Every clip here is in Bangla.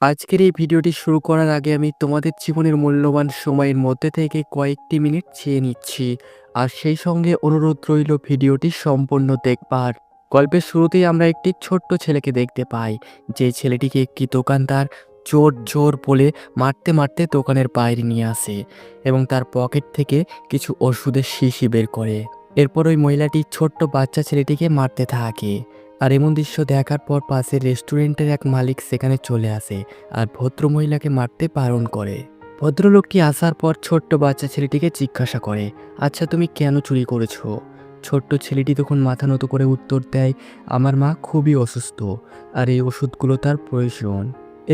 আজকের এই ভিডিওটি শুরু করার আগে আমি তোমাদের জীবনের মূল্যবান সময়ের মধ্যে থেকে কয়েকটি মিনিট চেয়ে নিচ্ছি। আর সেই সঙ্গে অনুরোধ রইল ভিডিওটি সম্পূর্ণ দেখবার। গল্পের শুরুতেই আমরা একটি ছোট্ট ছেলেকে দেখতে পাই, যে ছেলেটিকে একটি দোকানদার জোর জোর বলে মারতে মারতে দোকানের বাইরে নিয়ে আসে এবং তার পকেট থেকে কিছু ওষুধের শিশি বের করে। এরপর ওই মহিলাটি ছোট্ট বাচ্চা ছেলেটিকে মারতে থাকে। আর এমন দৃশ্য দেখার পর পাশের রেস্টুরেন্টের এক মালিক সেখানে চলে আসে আর ভদ্রমহিলাকে মারতে বারণ করে। ভদ্রলোকটি আসার পর ছোট্ট বাচ্চা ছেলেটিকে জিজ্ঞাসা করে, আচ্ছা তুমি কেন চুরি করেছো? ছোট্ট ছেলেটি তখন মাথা নত করে উত্তর দেয়, আমার মা খুবই অসুস্থ আর এই ওষুধগুলো তার প্রয়োজন।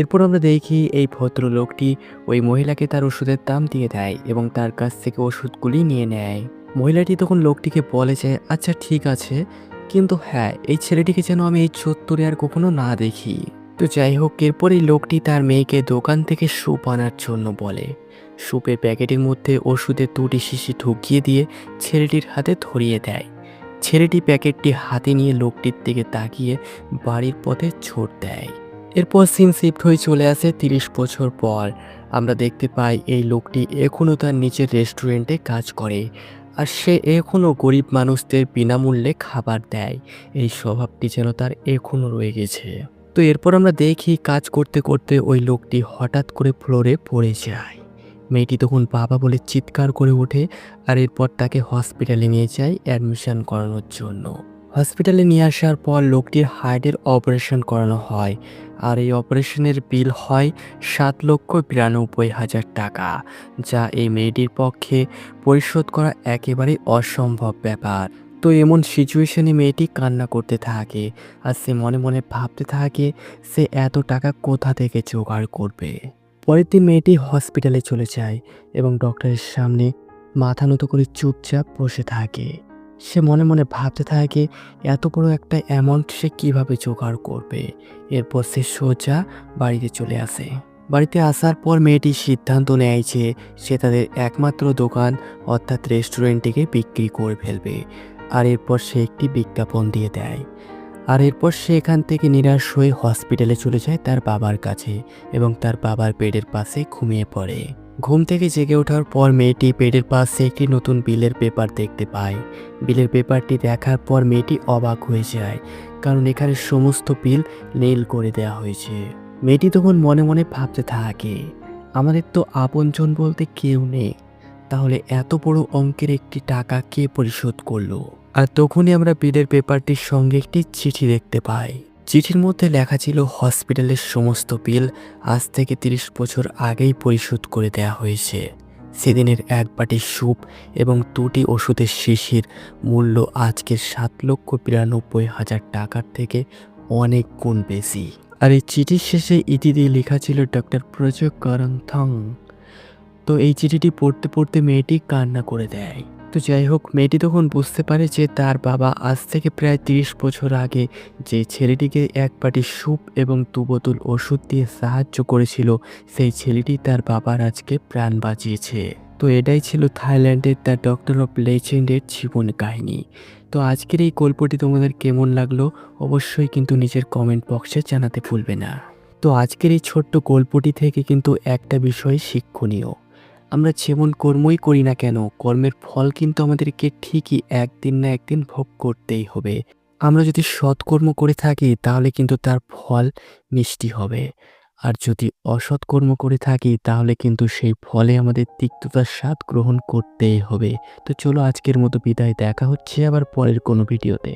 এরপর আমরা দেখি এই ভদ্রলোকটি ওই মহিলাকে তার ওষুধের দাম দিয়ে দেয় এবং তার কাছ থেকে ওষুধগুলি নিয়ে নেয়। মহিলাটি তখন লোকটিকে বলে যে, আচ্ছা ঠিক আছে, কিন্তু হ্যাঁ, এই ছেলেটিকে যেন আমি এই চত্বরে আর কখনো না দেখি। তো যাই হোক, এরপর এই লোকটি তার মেয়েকে দোকান থেকে স্যুপ আনার জন্য বলে। স্যুপের প্যাকেটের মধ্যে ওষুধের 2টি শিশি ঢুকিয়ে দিয়ে ছেলেটির হাতে ধরিয়ে দেয়। ছেলেটি প্যাকেটটি হাতে নিয়ে লোকটির দিকে তাকিয়ে বাড়ির পথে ছোট দেয়। এরপর সিন শিফট হয়ে চলে আসে 30 বছর পর। আমরা দেখতে পাই এই লোকটি এখনও তার নিচের রেস্টুরেন্টে কাজ করে আর সে এখনও গরিব মানুষদের বিনামূল্যে খাবার দেয়। এই স্বভাবটি যেন তার এখনও রয়ে গেছে। তো এরপর আমরা দেখি কাজ করতে করতে ওই লোকটি হঠাৎ করে ফ্লোরে পড়ে যায়। মেয়েটি তখন বাবা বলে চিৎকার করে ওঠে আর এরপর তাকে হসপিটালে নিয়ে যায় অ্যাডমিশন করানোর জন্য। হসপিটালে নিয়ে আসার পর লোকটির হার্টের অপারেশন করানো হয় আর এই অপারেশনের বিল হয় 7,92,000 টাকা, যা এই মেয়েটির পক্ষে পরিশোধ করা একেবারেই অসম্ভব ব্যাপার। তো এমন সিচুয়েশনে মেয়েটি কান্না করতে থাকে আর সে মনে মনে ভাবতে থাকে সে এত টাকা কোথা থেকে জোগাড় করবে। পরের দিন মেয়েটি হসপিটালে চলে যায় এবং ডক্টরের সামনে মাথা নত করে চুপচাপ বসে থাকে। সে মনে মনে ভাবতে থাকে এত বড় একটা অ্যামাউন্ট সে কীভাবে জোগাড় করবে। এরপর সে সোজা বাড়িতে চলে আসে। বাড়িতে আসার পর মেয়েটি সিদ্ধান্ত নেয় যে সে তাদের একমাত্র দোকান অর্থাৎ রেস্টুরেন্টটিকে বিক্রি করে ফেলবে। আর এরপর সে একটি বিজ্ঞাপন দিয়ে দেয়। আর এরপর সে এখান থেকে নিরাশ হয়ে হসপিটালে চলে যায় তার বাবার কাছে এবং তার বাবার বেডের পাশে ঘুমিয়ে পড়ে। ঘুম থেকে জেগে ওঠার পর মেয়েটি বেডের পাশে একটি নতুন বিলের পেপার দেখতে পায়। বিলের পেপারটি দেখার পর মেয়েটি অবাক হয়ে যায়, কারণ এখানে সমস্ত বিল নীল করে দেওয়া হয়েছে। মেয়েটি তখন মনে মনে ভাবতে থাকে, আমাদের তো আপনজন বলতে কেউ নেই, তাহলে এত বড় অঙ্কের একটি টাকা কে পরিশোধ করলো? আর তখনই আমরা বিলের পেপারটির সঙ্গে একটি চিঠি দেখতে পাই। চিঠির মধ্যে লেখা ছিল হসপিটালের সমস্ত বিল আজ থেকে 30 বছর আগেই পরিশোধ করে দেওয়া হয়েছে। সেদিনের এক বাটি স্যুপ এবং 2টি ওষুধের শিশির মূল্য আজকের 7,92,000 টাকার থেকে অনেক গুণ বেশি। আর এই চিঠির শেষে ইতি দিয়ে লেখা ছিল ডক্টর প্রজয় করন্থং। তো এই চিঠিটি পড়তে পড়তে মেয়েটি কান্না করে দেয়। তো যাই হোক, মেয়েটি তখন বুঝতে পারে যে তার বাবা আজ থেকে প্রায় 30 বছর আগে যে ছেলেটিকে এক বাটি স্যুপ এবং 2 বোতল ওষুধ দিয়ে সাহায্য করেছিল, সেই ছেলেটি তার বাবার আজকে প্রাণ বাঁচিয়েছে। তো এটাই ছিল থাইল্যান্ডের দ্য ডক্টর অফ লেজেন্ডের জীবন কাহিনী। তো আজকের এই গল্পটি তোমাদের কেমন লাগলো অবশ্যই কিন্তু নিজের কমেন্ট বক্সে জানাতে ভুলবে না। তো আজকের এই ছোট্ট গল্পটি থেকে কিন্তু একটা বিষয় শিক্ষণীয়, আমরা যেমন কর্মই করি না কেন, কর্মের ফল কিন্তু আমাদেরকে ঠিকই একদিন না একদিন ভোগ করতেই হবে। আমরা যদি সৎকর্ম করে থাকি তাহলে কিন্তু তার ফল মিষ্টি হবে, আর যদি অসৎকর্ম করে থাকি তাহলে কিন্তু সেই ফলে আমাদের তিক্ততার স্বাদ গ্রহণ করতেই হবে। তো চলো আজকের মতো বিদায়, দেখা হচ্ছে আবার পরের কোনো ভিডিওতে।